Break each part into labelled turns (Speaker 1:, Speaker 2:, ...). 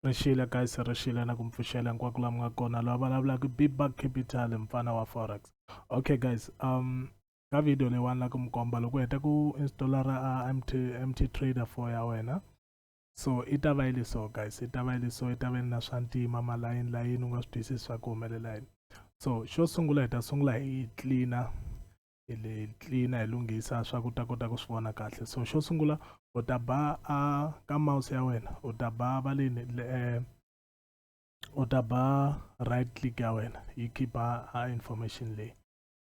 Speaker 1: Rishile guys, rishile na kumpfushela hinkwako laha nga kona lava vulavulaka big capital mfana wa forex. Okay guys, ka video leyiwani la ku mi komba loko u heta ku installer MT Trader 4 ya wena, so i ta va yi so guys, i ta va yi so, i ta va na swa ntima malayini u nga swi twisisi swa ku humelela yini. So xo sungula hi ta sungula hi cleaner, hi lunghisa swa ku ta kota ku swi vona kahle. So xo sungula u ta ba ka mouse ya wena u ta ba u ta ba right click ya wena yi khipa information leyi.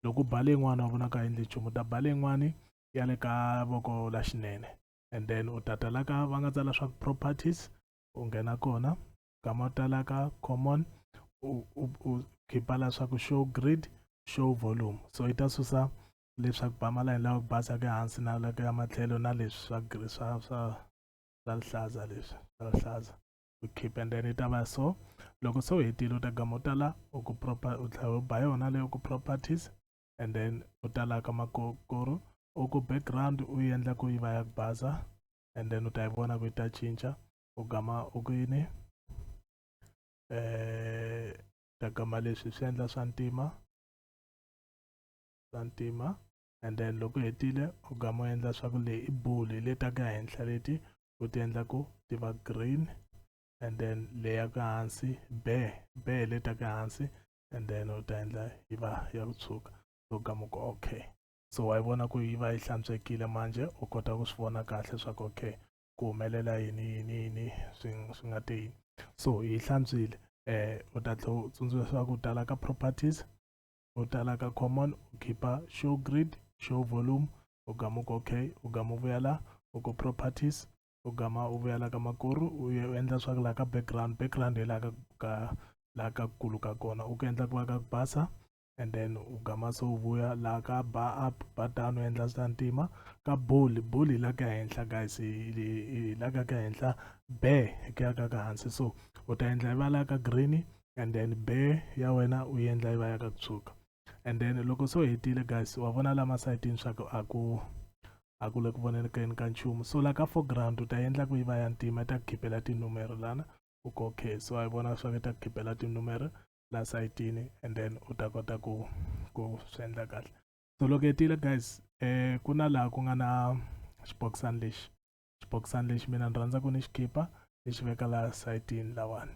Speaker 1: Loko u ba leyin'wana u vona ka endli nchumu, u ta ba leyin'wani ya le ka voko la xinene, and then u ta la ka va nga tsala swa properties, u nghena kona kama u ta la ka common u khipa la swa ku show grid, show volume. So yi ta susa leswaku ba malayini lawa ku basaka hansi na le ka matlhelo na leswi swa rihlaza, leswi swa rihlaza u keep, and then yi ta va so. Loko se u hetile u ta gama u ta la u tlhela u ba yona leyo ku properties, and then u ta la ka makokoro u ku background u endla ku yi va ya ku basa, and then u ta yi vona ku yi ta cinca. U gama u ku yini ta gama leswi swi endla swa ntima, and then loko hetile u gama u endla swa ku leyi i bulu le ta ka henhla leti u ti endla ku ti va green, and then leya ka hansi be le ta ka hansi, and then u ta endla yi va ya ku tshuka. So gama ku okay, so wa yi vona ku yi va yi hlantswekile manje u kota ku swi vona kahle swa ku okay ku humelela yini swi nga te yini. So yi hlantswile, u ta tlhela u tsundzuka ku u tala ka properties, u tala ka common u khipa show grid, show volume, u gama ku okay, u gama u vuya la u ku properties, u gama u vuya la ka makuru u endla swa ku la ka background hi la ka kulu ka kona u ku endla ku va ka ku basa, and then u gama so u vuya la ka bar up bar down u endla swa ntima. Ka buli la ka henhla guys, la ka henhla be ku ya ka hansi, so u ta endla yi va la ka green, and then be ya wena u endla yi va ya ka ku tshuka. And then loko se u hetile guys wa vona la masayitini swa ku a ku le ku vonekeni ka nchumu. So la ka foreground u ta endla ku yi va ya ntima, yi ta khipela tinumero lana u ku okay, so a yi vona swa ku yi ta khipela tinumero la sayitini, and then u ta kota ku swi endla kahle. So loko hetile guys, ku na laha ku nga na xibokisana lexi mina ni rhandza ku ni xi khipa ni xi veka laha sayitini lawani,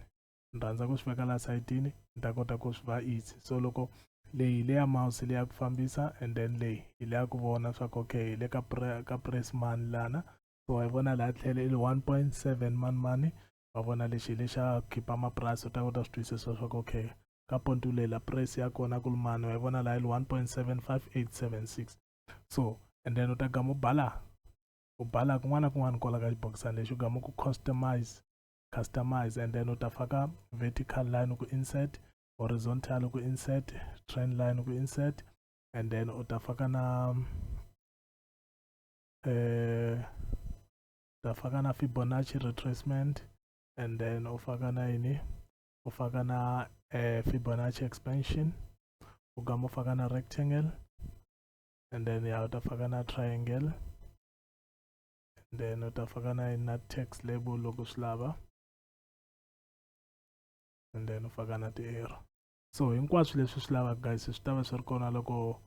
Speaker 1: ni rhandza ku swi veka laha sayitini ni ta kota ku swi va easy. So loko leyi le ya mouse leya ku fambisa, and then leyi hi leya ku vona swa ku okay hi le ka press mani lana. So wa yi vona laha tlhelo i 1.7 mani wa vona lexi lexa khipa mapurasi u ta kota swi twisisa swa ku okay ka ponto leyi la press ya kona ku mani wa yi vona laha i 1.75876. So and then u ta gama u bala kun'wana na kun'wana kwala ka xibokisana lexi u gama ku customize, and then u ta faka vertical line ku insert, horizontal ku insert, trend line ku insert, and then u ta faka na Fibonacci retracement, and then u faka na yini u faka na Fibonacci expansion, u gama u faka na rectangle, and then ya u ta faka na triangle, and then u ta faka na text label loko swi lava, and then u faka na ti-arrow. So hinkwaswo leswi swi lavaka guys swi ta va swi ri kona loko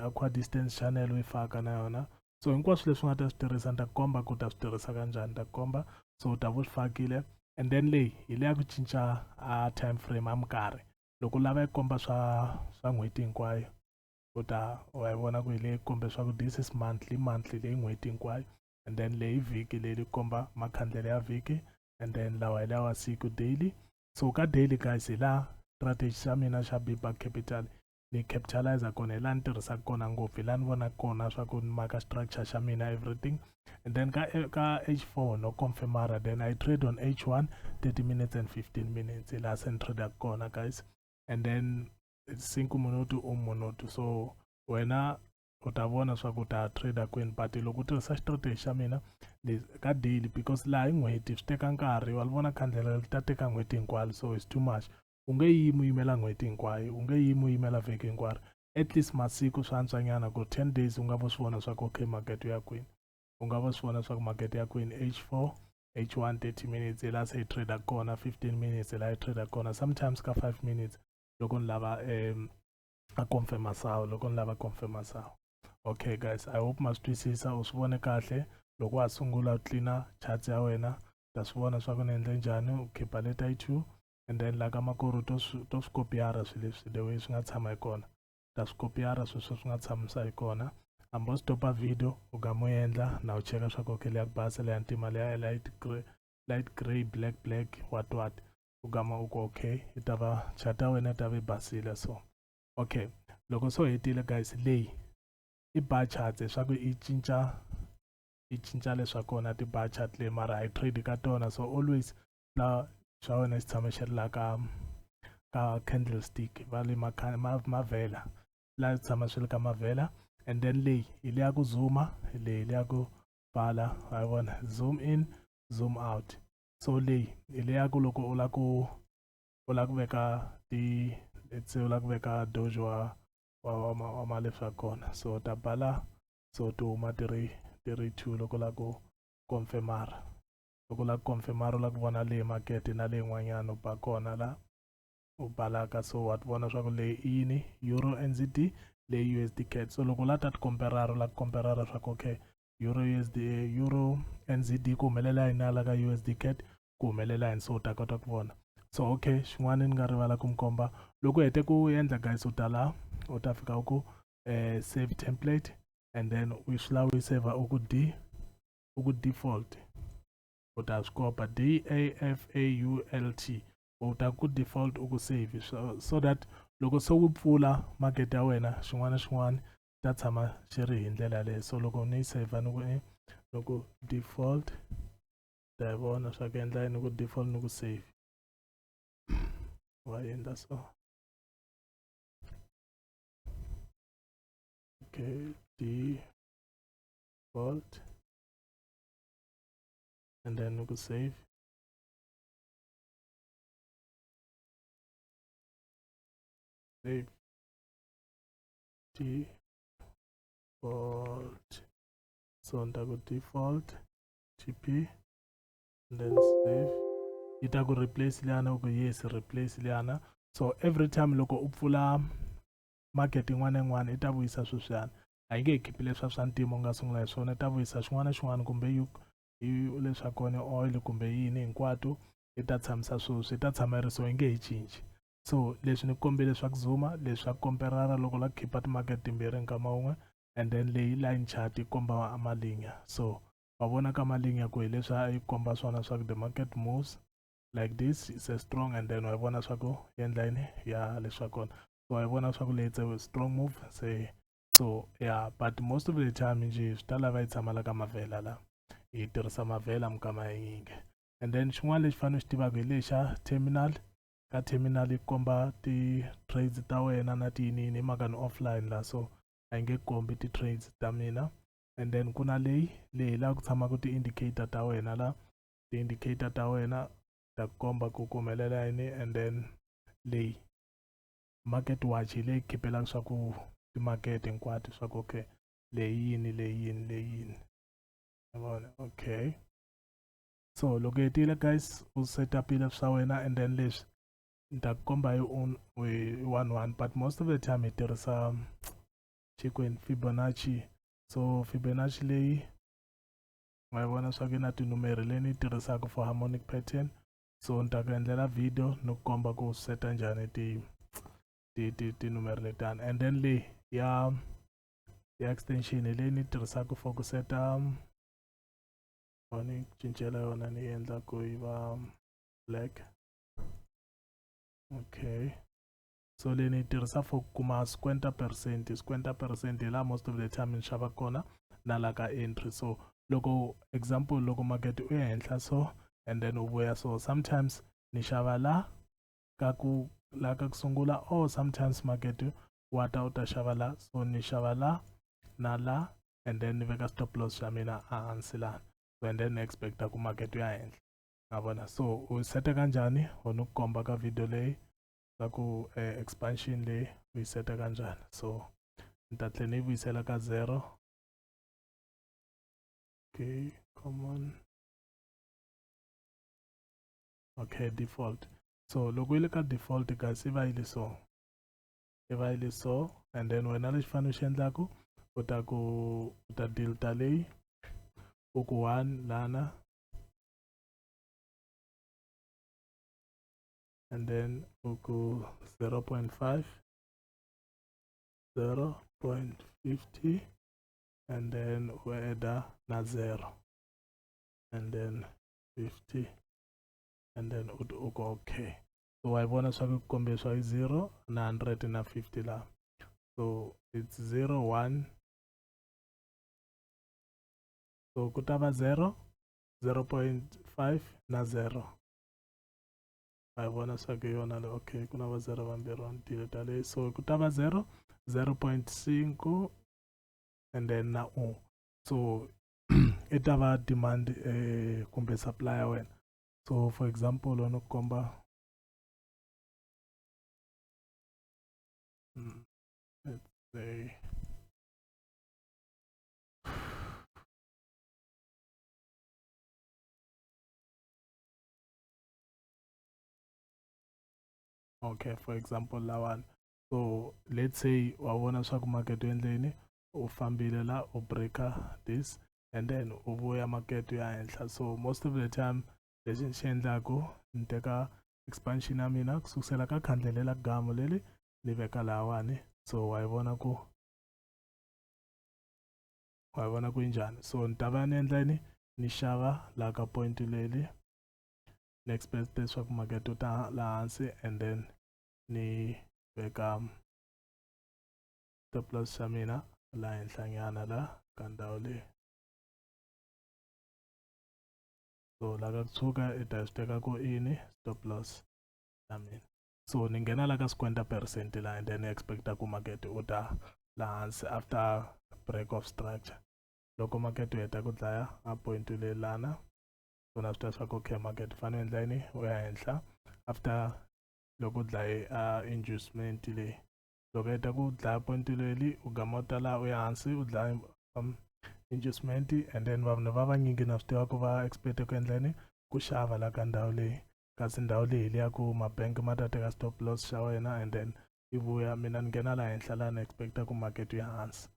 Speaker 1: aqua distance channel u yi faka na yona. So hinkwaswo leswi nga ta swi tirhisa ni ta komba ku ta swi tirhisa kanjhani, ta komba. So u ta va swi fakile, and then leyi hi leya ku cinca a time frame a minkarhi. Loko u lava yi komba swa n'hweti hinkwayo wa yi vona ku hi leyi kombe swa ku this is monthly leyi n'hweti hinkwayo, and then leyi vhiki leyi komba makhandlele ya vhiki, and then lawa hi leya wa siku daily. So ka daily guys hi laha strategy xa mina xa big capital ni capitalize kona, hi laha ni tirhisaka kona ngopfu, hi laha ni vonaka kona swa ku ni maka structure xa mina everything. And then ka H4 no confirmara, then I trade on H1 30 minutes and 15 minutes hi laha se ni trade kona guys, and then 5 minuti minuti. So wena u ta vona swa ku ta trade kwini, but loko u tirhisa strategy xa mina ka daily, because laha hi n'hweti swi teka nkarhi wa vona khandlela ta teka n'hweti hinkwayo, so it's too much. U nge yimi u yimela n'hweti hinkwayo, u nge yimi u yimela vhiki hinkwaro, at least masiku swa antswanyana ku 10 days u nga vo swi vona swa ku okay market ya kwini, u nga vo swi vona swa ku market ya kwini H4 H1 30 minutes la say trader kona 15 minutes la trader kona sometimes ka 5 minutes loko ni lava a confirma sawo loko ni lava confirma sawo. Okay guys, I hope ma swi twisisa u swi vone kahle loko wa sungula u cleana charts ya wena ta swi vona swa ku ni endle njhani u khipa le tight 2 and then la ka makuru to swi kopiyara swilo leswi the way swi nga tshama hi kona ta swi kopiyara sweswo swi nga tshamisa hi kona hambo stopa video u ga mo endla na u cheka swa ku okay leya ku basa leya ntima leya light gray black what u gama u ku okay yi ta va chart ya wena yi ta va yi basile so. Okay, loko so hetile guys leyi i bar chart swa ku i cinca leswa kona ti bar chart leyi mara hi trade ka tona so always la swa wena xi tshama xi ri la ka candlestick va le mavhela la tshama swi le ka mavhela and then leyi hi le ya ku zooma leyi le ya ku pfala ha vona zoom in zoom out so leyi hi le ya ku loko u la ku veka let's say u la ku veka doge wa maleswi ya kona so ta bala so to huma ti ri 2 loko la ku confirmara loko la ku confirmara u la ku vona leyi market na leyi n'wanyana u ba kona la u balaka so wa vona swa ku leyi i yini euro NZD leyi USD CAD so loko la ta ti comparara la ku comparara swa ku okay euro NZD ku humelela yini la ka USD CAD ku humelela yini so u ta kota ku vona so okay xin'wana ni nga rivala ku mi komba loko hete ku endla guys u ta la u ta fika ku save template and then u swi lava u save u ku default u ta swi kopa DAFAULT u ta ku default u ku save so that loko se wu pfula market ya wena xin'wana ta tshama xi ri hi ndlela leyo so loko ni yi save ni ku loko default ta vona swa ku endla ni ku default ni ku save wa endla so okay default and then ni ku save default so nta ku default TP and then save yi ta ku replace liyana u ku yes replace liyana so every time loko u pfula market yin'wana na yin'wana i ta vuyisa sweswiyani a yi nge hi khipi leswiya swa ntima u nga sungula hi swona i ta vuyisa xin'wana na xin'wana kumbe yi leswaku kona oil kumbe yini hinkwato i ta tshamisa sweswo i ta tshama yi nge hi cinci so leswi ni kombile leswaku zooma leswa komperara loko la khipa timarket timbirhi nkama wun'we and then leyi line chart yi komba malinya so wa vona ka malinya ku hi leswi yi komba swona swa ku the market moves like this is a strong and then wa vona swa ku endla yini ya leswa kona so wa vona swa ku leyi it's a strong move say so yeah but most of the time nje swi ta lava yi tshama la ka mavhela la hi tirhisa mavhela mukama yinge and then xin'wana lexi fanele xi tivaka hi lexa terminal ka terminal yi komba ti-trades ta wena na tiyinini hi mhaka ni offline la so a yi nge kombi ti-trades ta mina and then ku na leyi laha ku tshamaka ti-indicator ta wena la ti-indicator ta wena ta komba ku humelela yini and then leyi market watch hi leyi khipelaka swa ku timarket hinkwato swa ku okay leyi yini vona okay so loko hetile guys u setupile swa wena and then leswi ni ta komba hi 1 but most of the time hi tirhisa xikwini Fibonacci so Fibonacci leyi ma vona swa ku na tinumeri leyi ni tirhisaka for harmonic pattern so ni ta ku endlela video ni ku komba ku seta njhani tinumeri letani and then leyi ya extension leyi ni tirhisaka for ku seta ni cincela yona ni endla ku yi va black okay so leyi ni tirhisa for ku kuma 50% hi laha most of the time ni xava kona na la ka entry so loko example loko market u ya henhla so and then u vuya so sometimes ni xava la ka ku sungula or sometimes market wa ta u ta xava la so ni xava la na la and then ni veka stop loss xa mina ehansi lani so and then ni expecta ku market u ya henhla ma vona so u seta kanjhani u ni ku komba ka video leyi ka ku expansion leyi u yi seta kanjhani so ni ta tlhela ni yi vuyisela ka 0 okay come on okay, default. So loko yi le ka default guys i va yi le so and then wena lexi fanele xi endlaku u ta delta leyi u ku 1 lana and then u ku 0.5 0.50 and then u add na 0 and then 50 and then u go okay. So I want to kombiswa 0 na 100 na 50 la. So it's 0 1 so kutava 0 0.5 na 0 I want to yona le okay kuna va 0 vambirhi vantile tale so kutava 0 0.5 and then na u so itava demand kumbe supply ya wena. So for example ono komba let's say okay for example lawan so let's say wavona swa ku market u endleni u fambile la u breaka this and then u vuya market ya henhla. So most of the time lexi ni xi endlaku ni teka expansion ya mina kusukusela ka khandlele la gamu leli ni veka lawani. So wa yi vona ku yi njhani. So ni ta va ni endla yini ni xava la ka point leli ni expect leswaku market u ta la hansi and then ni veka stop loss xa mina la henhlanyana la ka ndhawu leyi. So la ka kusuka i ta swi teka ku ini stop loss ya mina. So ni nghena la ka 50% la and then ni expecta ku market u ta la hansi after break of structure. Loko market u heta ku dlaya a point leyi lana so na swi tiva swa ku okay market fanele endla yini u ya henhla after loko u dlaye inducement leyi. Loko heta ku dlaya point leyi u gamota la u ya hansi u dlaya inducement and then vanhu va vanyingi na swi tiva ku va expect ku endla yini ku xava la ka ndhawu leyi kasi ndhawu leyi liya ku mabank ma ta teka stop loss xa wena and then i vuya mina ni nghena la henhla la ni expecta ku market ya hansi.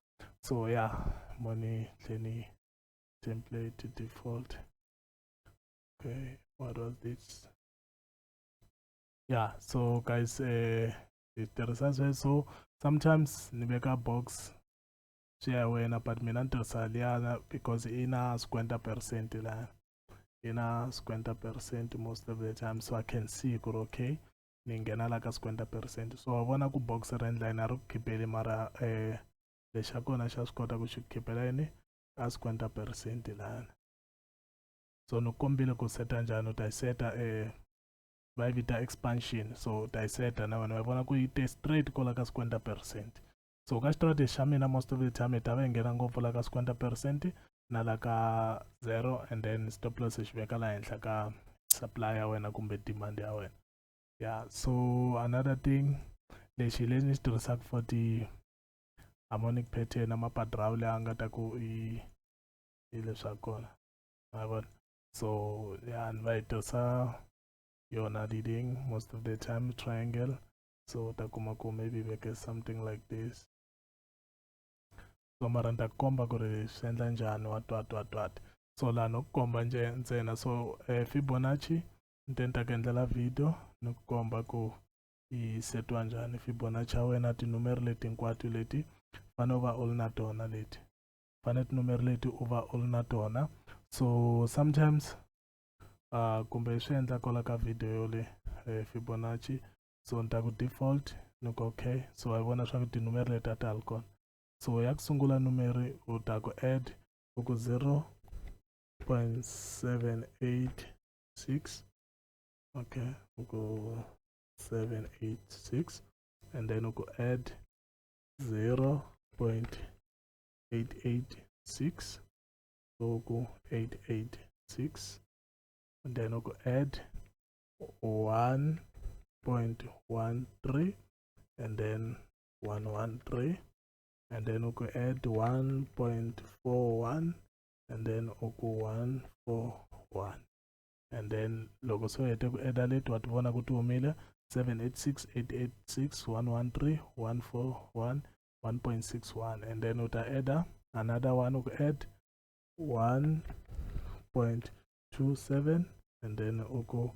Speaker 1: So yeah money tlheni template default okay what was this yeah so guys hi tirhisa sweswo sometimes ni veka box swi ya wena but mina ni tirhisa liyana because i na 50% la i na 50% most of the time so I can see ku ri okay ni nghena la ka 50%. So wa vona ku box ra endla yini a ri ku khipeli mara lexi xa kona xa swi kota ku xi khipela yini ka 50% lani. So ni kombile ku seta njhani u ta yi seta va yi vita expansion so u ta yi seta na wena va vona ku yi te straight kola ka 50%. So ka strategy xa mina most of the time i ta va yi nghena ngopfu la ka 50% na la ka 0 and then stop loss xi veka la henhla ka supply ya wena kumbe demand ya wena. Yeah so another thing lexi ni xi tirhisaka for ti harmonic pattern amapadrawu leyi a nga ta ku i leswa kona ma vona. So yeah ni va hi tirhisa yona leading most of the time triangle so ta kuma ku maybe veke something like this. So mara ni ta komba ku ri swi endla njhani wa twat. So laha no ku komba ntsena so Fibonacci ni te ni ta ku endlela video ni ku komba ku yi setiwa njhani Fibonacci ya wena tinumeri leti hinkwato leti fanele u va u ri na tona leti fanele tinumeri leti u va u ri na tona. So sometimes kumbe swi endla kola ka video le Fibonacci so ni ta ku default ni ku okay so wa vona swa ku tinumeri leti a ta ha ri kona. So ya ku sungula numeri u ta ku add u ku 0.786 okay u ku 786 and then u ku add 0.886 so u ku 886 and then u ku add 1.13 and then 113 and then u ku add 1.41 and then u ku 141 and then loko so hete ku eda leti wa ti vona ku ti humile 786 886 113 141 1.61 and then uta eda another one uku add 1.27 and then uku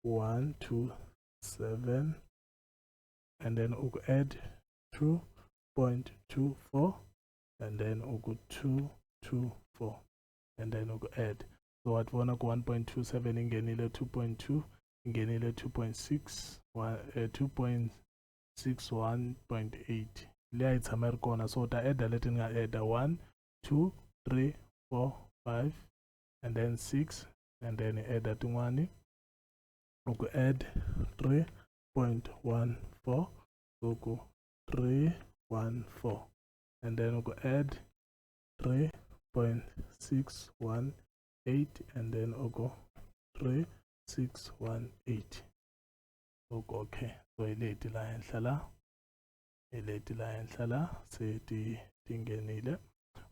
Speaker 1: 127 and then uku add 2.24 and then uku 224 and then uku add. So what vona ku 1.27 ingenile 2.2 ingenile 2.6 2.61.8 leyi tshama ri kona. So ta adda leti ni nga adda 1 2 3 4 5 and then 6 and then adda tin'wani uku add 3.14 uku 314 and then uku add 3.618 and then uku 3618 uku okay. So ileti la henhla la ileti la henhla la se tingenile.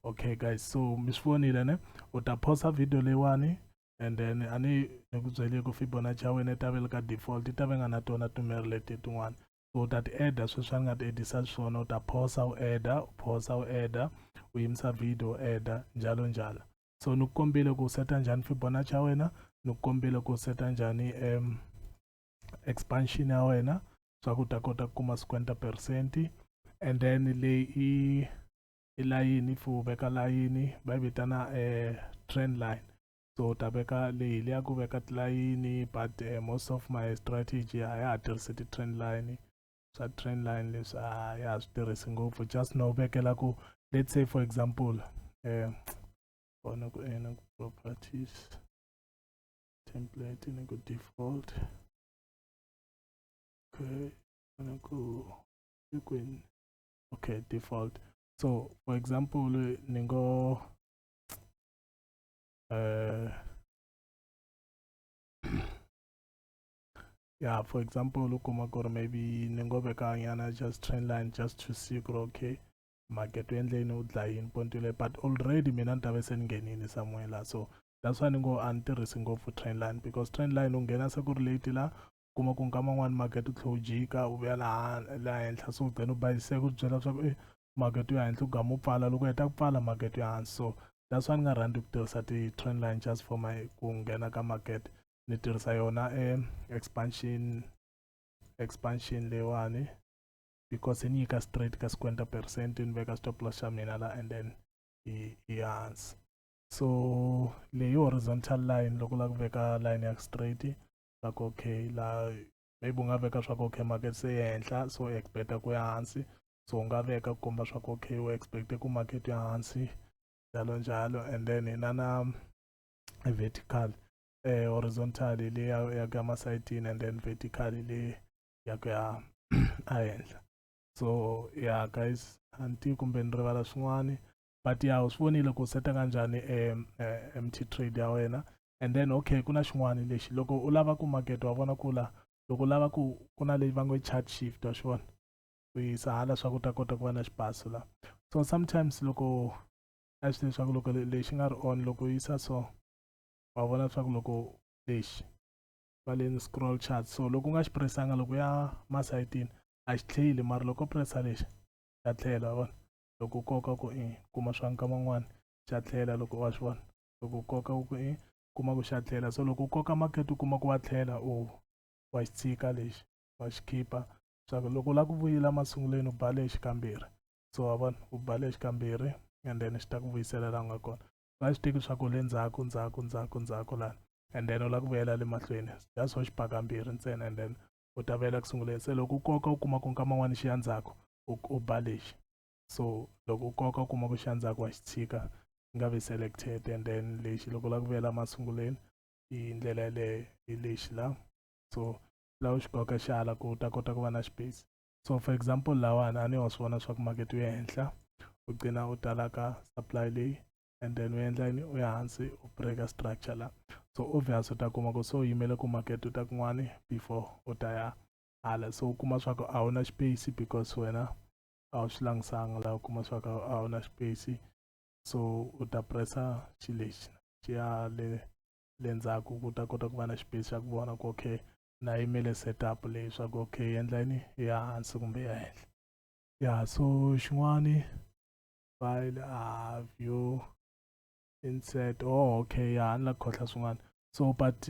Speaker 1: Okay guys, so misfonile ne uta pause video leyiwani and then ani nikubyele ku Fibonacci ya wena ta ve ka default ta ve nga na tona tumeri leti tin'wana. So uta ti adda sweswi a ni nga ti edisa swona uta pause u adda u yimisa video adda njalo njalo. So ni ku kombile ku seta njhani Fibonacci ya wena, ni ku kombile ku seta njhani expansion ya wena swa ku ta kota ku kuma 50% and then leyi i layini for veka layini va yi vitana trend line. So ta veka leyi liya ku veka tilayini but most of my strategy a ya ha tirhisi ti-trend line. Swa trend line leswi a ya ha swi tirhisi ngopfu, just no vekela ku let's say for example vona ku properties template ni ku default okay vona ku kwini okay default. So for example ni ngo yeah, for example ukuma ku ri maybe ni ngo veka nyana just trend line just to see ku ri okay market endleni u dlayini pontile, but already mina ni ta ve se ni nghenini somewhere la. So that's why ni ngo a ni tirhisi ngopfu trend line because trend line u nghena se ku ri late la kuma ku nkama n'wani market u tlhe u jika u vuya laha henhla, so u gqina u bayise ku byela swa ku market ya henhla u gama u pfala loko heta ku pfala market ya hansi. So that's why ni nga rhandzi ku tirhisa ti-trend line just for my ku nghena ka market. Ni tirhisa yona expansion leyiwani because yi nyika straight ka 50% ni veka stop loss xa mina la and then yi hansi. So leyi horizontal line loko u lava ku veka line ya straight swa ku okay la maybe u nga veka swa ku okay market se henhla so u expecta ku ya hansi, so u nga veka ku komba swa ku okay u expecte ku market ya hansi njalo njalo and then hina na vertical horizontal le ya ka masayitini and then vertical le ya ku ya ahenhla. So yeah guys anti kumbe ni rivala swin'wani but ya u swi vonile ku seta kanjhani MT trade ya wena and then okay ku na xin'wana lexi loko u lava ku market wa vona ku la loko u lava ku na leyi va ngo chart shift wa xivona ku yisa hala swa ku ta kota ku va na xipaso la. So sometimes loko a swi leswaku loko lexi nga ri on loko u yisa so wa vona swa ku loko lexi va le scroll chart so loko u nga xi pressanga loko ya masayitini a xi tlheli mara loko pressa lexi xa tlhela wa vona loko u koka ku kuma swa nkama n'wana xa tlhela loko wa swi vona loko u koka ku kuma ku xa tlhela. So loko u koka market u kuma ku wa tlhela wa xi tshika lexi wa xi khipa swa ku loko u lava ku vuyela masunguleni u ba lexi kambirhi, so wa vona u ba lexi kambirhi and then xi ta ku vuyisela laha u nga kona. Va swi teki swa ku le ndzhaku lani and then u lava ku vuyela le mahlweni just ho xi ba kambirhi ntsena and then u ta vuyela ku sunguleni. Se loko u koka u kuma ku nkama n'wana xi ya ndzhaku u ba lexi, so loko u koka u kuma ku xi ya ndzhaku wa xi tshika nga vi selected and then lexi loko u lava ku vuyela masunguleni hi ndlela yaleyo hi lexi la. So laha u xi koka xi hala ku u ta kota ku va na space. So for example lawani a ni wa swi vona swa ku market u ya henhla u gcina u tala ka supply leyi and then u endla yini u ya hansi u breaka structure la. So obvious u ta kuma ku so u yimele ku market u ta kun'wani before u ta ya hala, so u kuma swa ku a wu na space because wena a wu swi langutisanga laha u kuma swa ku a wu na space, so u ta pressa xi lexi xi ya le le ndzhaku ku ta kota ku va na space xa ku vona ku okay na yimele setup leyi swa ku okay endla yini ya hansi kumbe ya henhla ya so xin'wani file view insert okay ya ni la khohla swin'wana so but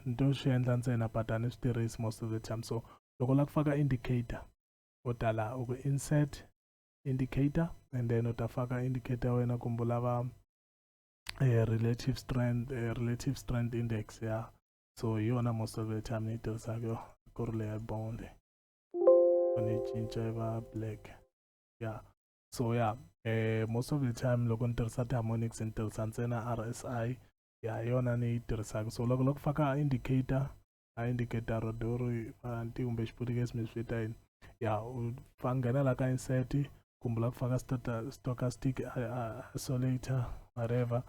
Speaker 1: ni to swi endla ntsena but a ni swi tirhisi most of the time so loko u lava ku faka indicator u ta la u ku insert indicator and then u ta faka indicator ya wena kumbe u lava relative strength index ya so hi yona most of the time ni yi tirhisaka yo ku ri leya bond ni cinca yi va black ya so ya most of the time loko ni tirhisa ti-harmonics ni tirhisa ntsena RSI ya yona ni yi tirhisaka so loko ku faka indicator a indicator rodori anti kumbe xiputukezi mi swi vita yini ya u nghena la ka insert kumbe la ku faka stochastic isolator whatever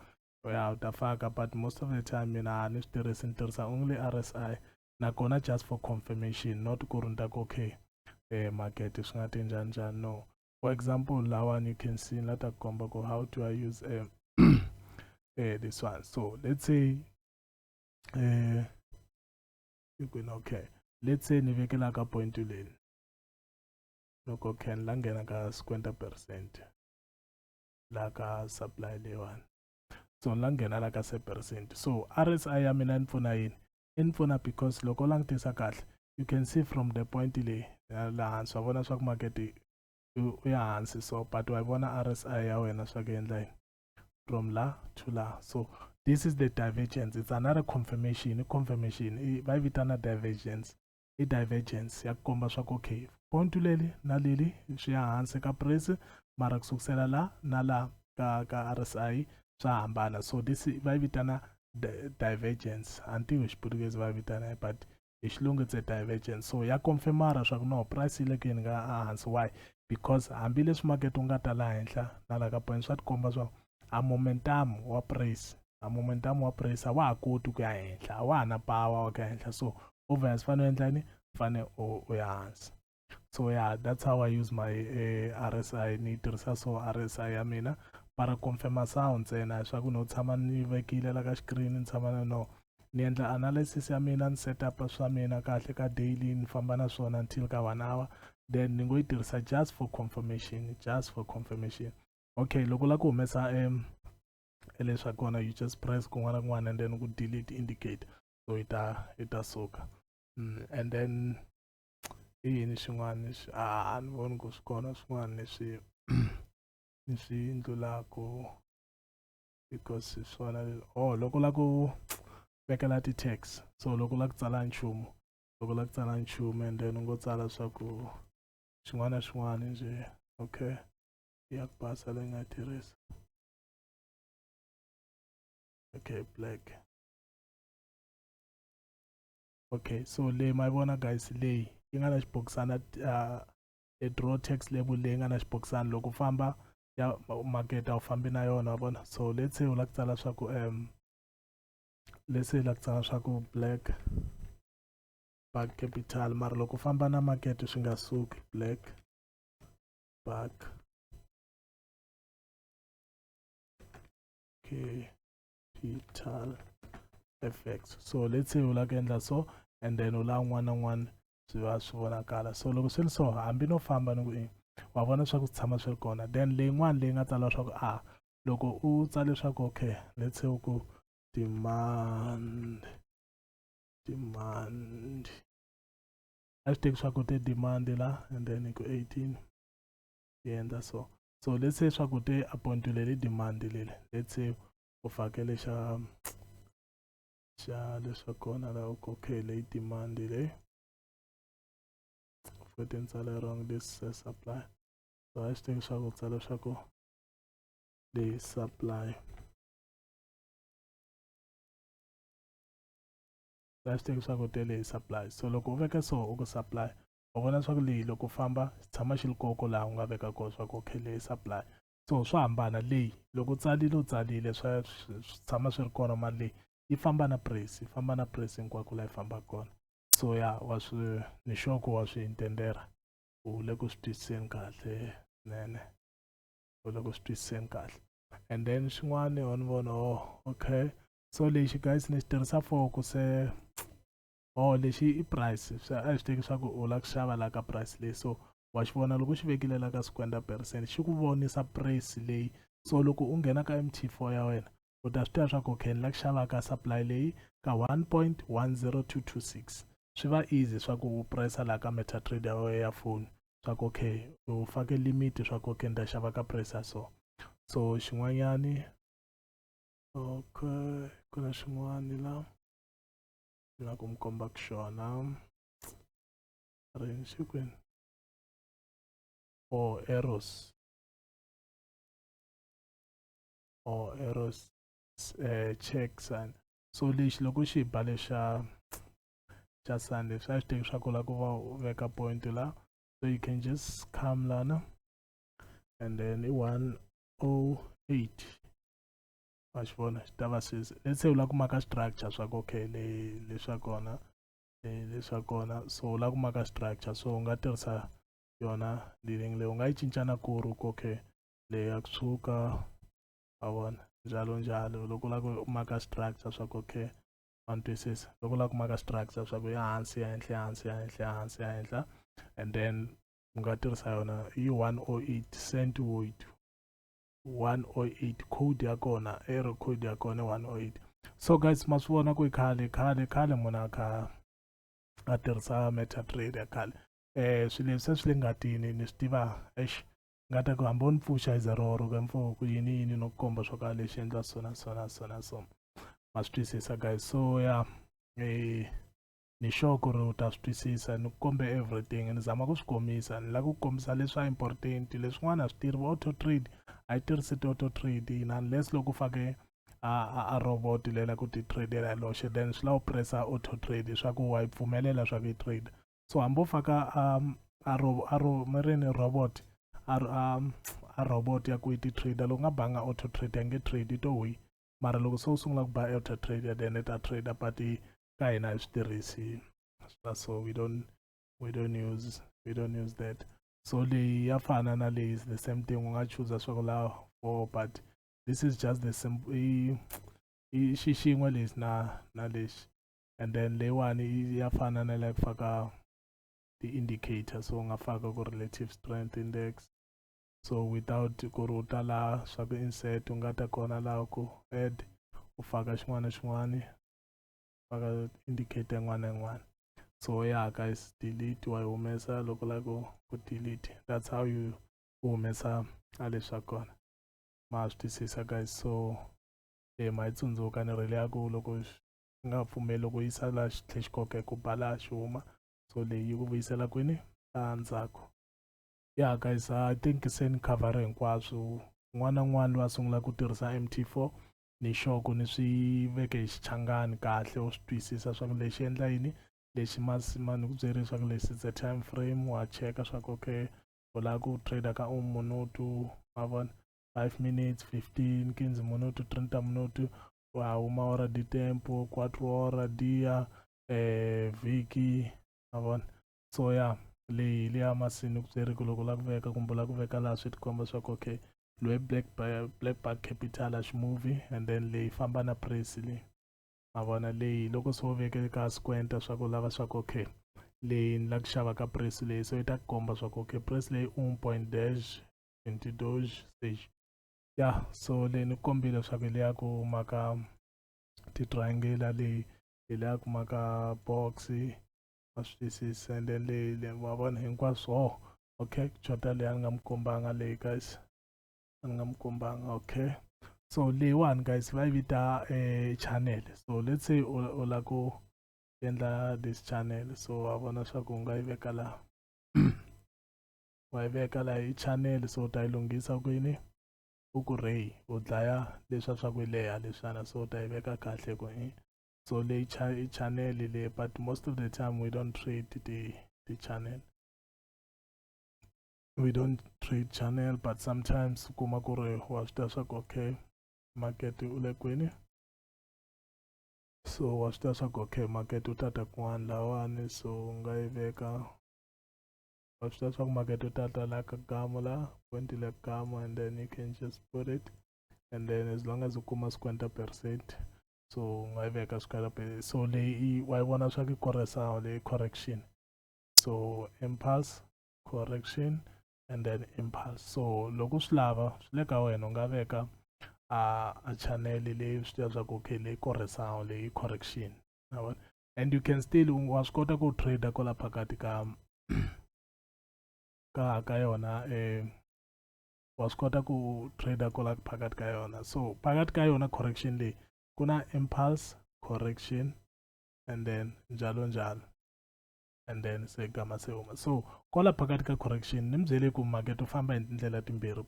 Speaker 1: ya u ta faka but most of the time mina a ni swi tirhisi ni tirhisa only RSI nakona just for confirmation not ku ri ni ta ku okay market swi nga ti njhani njhani no for example lawan you can see lata komba ko how do I use this one so let's say okay let's say ni vekela ka point leyi loko can la nghena ka 50% la ka supply leyiwani so la nghena la ka 7% so RSI ya mina ni pfuna yini i ni pfuna because loko u langutisa kahle you can see from the point leyi la hansi wa vona swa ku market u ya hansi so but wa vona RSI ya wena swa ku endla yini from la to la so this is the divergence it's another confirmation va yi vitana divergence i divergence ya ku komba swa ku okay point leli na leli swi ya hansi ka price mara kusukisela la na la ka RSI swa hambana so this va yi vitana divergence antiwe xiputukezi va yi vitana but hi xilungu it's a divergence so ya confirmara swa ku no price yi le ku yeni ka hansi why because hambileswi market wu nga ta la henhla na la ka point swa tikomba swa a momentum wa price a wa ha koti ku ya henhla a wa ha na power wa ka henhla so obvious fane u endla yini fane u ya hansi so yeah that's how I use my RSI ni tirhisa so RSI ya mina para confirma sound ntsena swa ku no tshama ni vekile la ka screen ni tshama no ni endla analysis ya mina ni setup swa mina kahle ka daily ni famba na swona until ka 1 hour then ni ngo yi tirhisa just for confirmation okay loko la ku humesa leswa kona you just press kun'wana kun'wana and then ku delete indicate so ita suka and then i yini xin'wana a ni voni ku swi kona swin'wana leswi ni swi ndlulaku because swona loko la ku vekela ti-tags so loko la ku tsala nchumu and then u ngo tsala swa ku xin'wana na xin'wana nje okay ya ku basa leyi nga tirhisa okay black okay so leyi ma vona guys leyi yi nga na xibokisana draw text label leyi nga na xibokisana loko famba ya market a wu fambi na yona wa vona so let's say u la ku tsala swa ku black back capital mara loko famba na market swi nga suki black back capital fx so let's say u la ku endla so and then u la n'wana n'wana swi va swi vonakala so loko swi ri so hambi no famba ni ku wa vona swa ku tshama swi ri kona then leyin'wana leyi nga tsala swa ku loko u tsale swa ku okay let's say u ku demand a swi teki swa ku te demand la and then ku 18 yi endla so let's say swa ku te a point leli demand leli let's say u fakele xa leswa kona la ku okay leyi demand leyi futhi ni tsale wrong this supply so a swi teki swa ku tsala swa ku leyi supply plastic swa ku tele supply so loko u veka so u ku supply u vona swa ku leyi loko famba tshama xi ri koko laha u nga veka kona swa ku okay leyi supply so swa hambana leyi loko u tsalile swa tshama swi ri kona mali leyi yi famba na price hinkwako laha yi fambaka kona so ya wa swi ni sure ku wa swi intendera u le ku swi twisiseni kahle nene u le ku swi twisiseni kahle and then xin'wana ni vona okay so lexi guys ni xi tirhisa for ku se lexi i price a hi swi teki swa ku u lava ku xava la ka price leyi, so wa xi vona loko xi vekile la ka 50% xi ku vonisa price leyi. So loko u nghena ka MT4 ya wena u ta swi tiva swa ku okay ni lava ku xava ka supply leyi ka 1.10226. swi va easy swa ku u pressa la ka MetaTrader ya wena ya phone swa ku okay u fake limit swa ku okay ni ta xava ka price ya so. So xin'wanyani okay ku na xin'wani la la ku mi kombaka xona rini xikwini arrows checks and so lexi loko xi ba lexa Sunday swi a swi teki swa ku la ku va u veka point la, so you can just come lana and then i 108 wa xi vona xi ta va sweswi. Let's say u lava ku maka structure swa ku okay leswa kona so u lava ku maka structure so u nga tirhisa yona leading leyi u nga yi cinca na ku ri okay leyi ya kusuka wa vona njalo njalo loko u lava ku maka structure swa ku okay one twisisa loko u lava ku maka structure swa ku ya hansi ya henhla ya hansi ya henhla ya hansi ya henhla and then u nga tirhisa yona i 108 cent weight 108 code ya kona error code ya kona 108. So guys ma swi vona ku khale munhu a kha a tirhisa MetaTrader khale swilo leswi swi le ngatini ni swi tiva ngata ku hambi u ni pfuxa hi zeroro ka mfo ku yini no komba swo ka lexi endla so ma swi twisisa guys. So ya ni sure ku ri u ta swi twisisa ni kombe everything ni zama ku swi komisa ni lava ku kombisa leswi important leswin'wana a swi tirhi auto trade a yi tirhisi auto trade unless loko u fake a robot lela ku ti tradela loxe then swi lava u pressa auto trade swa ku wa yi pfumelela swa ku yi trade. So hambi u faka robot a robot ya ku yi ti trader loko nga banga auto trade ya nge trade yi to wi mara loko se u sungula ku ba auto trade then yi ta trader but ka hina hi swi tirhisi so we don't use that. So leyi ya fana na leyi is the same thing u nga choose swa ku la for but this is just the simple xixin'we lexi na lexi and then leyiwani ya fana na like faka ti-indicator so u nga faka ku relative strength index so without ku ri u ta la swa ku insert u nga ta kona laha ku add u faka xin'wana na xin'wana faka indicator yin'wana na yin'wana. So yeah guys delete wa yi humesa loko la ku delete that's how you humesa a leswa kona ma swi twisisa guys. So ma yi tsundzuka ni rile ya ku loko nga pfumeli loko yi sala xi tlhe xi koka ku bala xi huma so leyi yi ku vuyisela kwini endzhaku. Yeah guys I think se ni cover hinkwaswo n'wana na n'wana loyi a sungula ku tirhisa MT4 ni sure ku ni swi veke hi xichangani kahle u swi twisisa swa ku lexi endla yini lexi ma ni ku byeri swa ku lexi is a time frame wa cheka swa ku okay u lava ku trader ka minutu ma vona 5 minutes 15 15 minutu 30 minutu wa huma hora di tempo 4 hora dia vhiki ma vona. So yeah leyi leya masini ku byeri ku loko la ku veka kumbe la ku veka laha swi tikomba swa ku okay loyi black bag capital a xi movie and then leyi famba na price leyi ma vona leyi loko se u veke ka squenta swa ku lava swa ku okay leyi ni la ku xava ka price leyi so yi ta komba swa ku okay price leyi 1.22 stage yeah. So leyi ni kombile swa ku leya ku maka ti-triangle leyi leya ku maka box ma swi twisisa and then leyi ma vona hinkwaswo okay chota leyi a ni nga mi kombanga leyi guys a ni nga mi kombanga okay. So leyiwani guys va yi vita channel so let's say u la ku endla this channel so wa vona swa ku u nga yi veka laha wa yi veka laha hi channel so u ta yi lunghisa kwini u ku ray u dlaya leswa swa ku leha leswiana so u ta yi veka kahle ku so leyi channel leyi but most of the time we don't trade the channel, we don't trade channel but sometimes kuma ku ri wa swi tiva swa ku okay market u le kwini so wa swi tiva swa ku okay market u tata kun'wana lawani so u nga yi veka wa swi tiva swa ku market u tata la ka gama la point le gama and then you can just put it and then as long as u kuma 50% so nga yi veka swikwalape so leyi wa yi vona swa ku korisa leyi correction so impulse correction and then impulse so loko swi lava swi le ka wena u nga veka a channel leyi swi tiva swa ku okay leyi korisaka leyi correction and you can still wa swi kota ku trade kola phakati ka yona wa swi kota ku trade kola phakati ka yona so phakati ka yona correction leyi ku na impulse correction and then njalo njalo and then se gama se huma so kola phakati ka correction ni mi byele ku market u famba hi tindlela timbirhi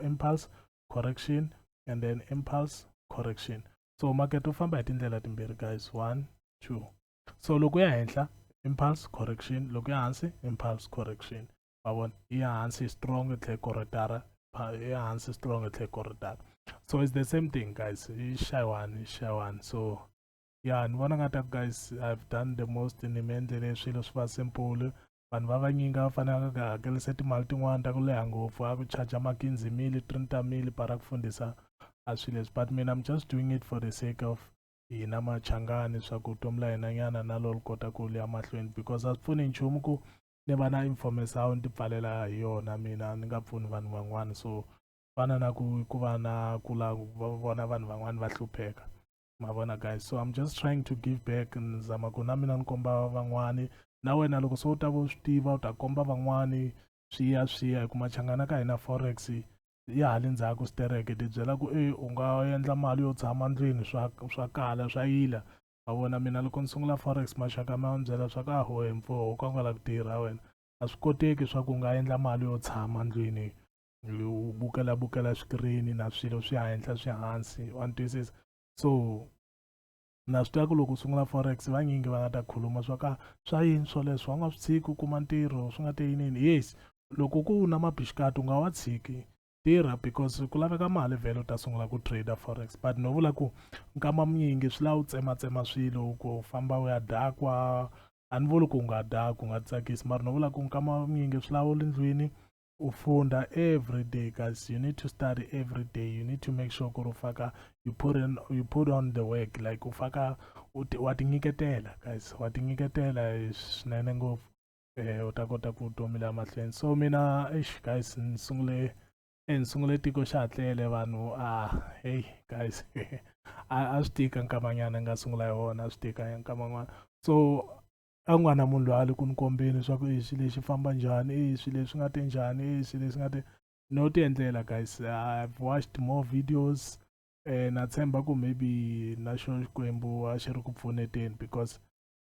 Speaker 1: impulse correction and then impulse correction so market u famba hi tindlela timbirhi guys 1 2 so loko ya henhla impulse correction loko ya hansi impulse correction ma vona ya hansi strong tlhe korotara ya hansi strong tlhe korotara so it's the same thing guys shy one so yeah ni vona ngata guys I've done the most ni mi endlele swilo swi va simple vanhu va vanyinga va fanelaka ku hakelisa timali tin'wana ta ku leha ngopfu a ku charge ma 15 mili 30 mili para ku fundisa a swilo leswi but mina I'm just doing it for the sake of hina machangani swa ku vutomi la hina nyana na lolo kota ku ya mahlweni because a swi pfuni nchumu ku ni va na information ni ti pfalela hi yona mina ni nga pfuni vanhu van'wana so fana na ku va na ku la vona vanhu van'wana va hlupheka ma vona guys so I'm just trying to give back ni zama ku na mina ni komba van'wani na wena loko se u ta vo swi tiva u ta komba van'wani swi ya hi ku machangana ka hina forex ya hali ndzhaku stereke ti byela ku u nga endla mali yo tshama ndlwini swa kala swa yila ma vona mina loko ni sungula forex maxaka ma ni byela swa ku ahoe mfoho ka nga la ku tirha wena a swi koteki swa ku u nga endla mali yo tshama ndlwini u bukela screen na swilo swi henhla swi hansi wa twisisa so na swi tiva ku loko u sungula forex vanyingi va nga ta khuluma swa ka swa yini swoleswo wa nga swi tshiki u kuma ntirho swi nga te yinini yes loko ku na mabixikati u nga wa tshiki tirha because ku laveka mali vhele u ta sungula ku trader forex but no vula ku nkama mnyingi swi lava u tsematsema swilo ku famba u ya dakwa a ni vuli ku u nga dakwa u nga tsakisi mara no vula ku nkama mnyingi swi lava u le ndlwini u funda every day guys you need to study every day you need to make sure ku ri u faka you put on the work like u faka wa ti nyiketela guys wa ti nyiketela swinene ngopfu u ta kota ku vutomi la mahlweni so mina guys ni sungule tiko xa ha tlele vanhu hey guys a swi tika nkamanyana nga sungula hi wona a swi tika nkaman'wana so a ku nga na munhu loyi a le ku ni kombeni swa ku swilo lexi famba njhani swilo leswi nga te njhani swilo leswi nga te no ti endlela guys I've watched more videos na tshemba ku maybe na xo xikwembu a xi ri ku pfuneteni because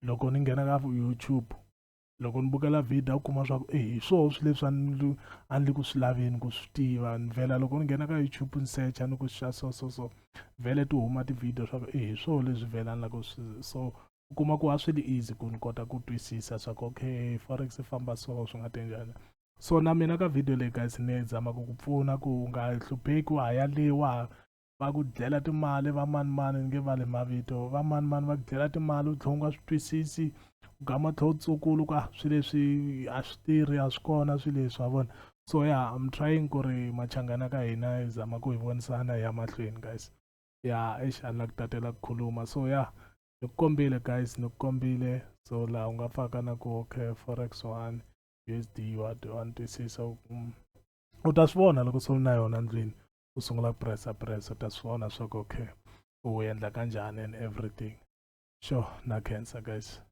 Speaker 1: loko ni nghena ka YouTube loko ni bukela video u kuma swa ku hi swona swilo leswi a ni le ku swi laveni ku swi tiva ni vhela loko ni nghena ka YouTube ni searcha ni ku swa so vhele ti huma ti-video swa ku hi swona leswi vhela ni la ku so u kuma ku a swi ri easy ku ni kota ku twisisa swa ku okay forex famba so swi nga te njhani so na mina ka video leyi guys ni zama ku pfuna ku u nga hlupheki wa ya le va ku dlela timali va manimani ni nge vali mavito va manimani va ku dlela timali u tlhela u nga swi twisisi u gama tlhela u tsukulu ku swilo leswi a swi tirhi a swi kona swilo leswi wa vona so yeah I'm trying ku ri machangana ka hina hi zama ku hi vonisana hi ya mahlweni guys yeah a ni la ku tatela ku khuluma so yeah ni ku kombile guys ni ku kombile so laha u nga faka na ku okay forex 1 USD wa twisisa u ta swi vona loko se u na yona ndlwini u sungula pressa u ta swi vona swa ku okay u endla kanjhani and everything sure na cancer guys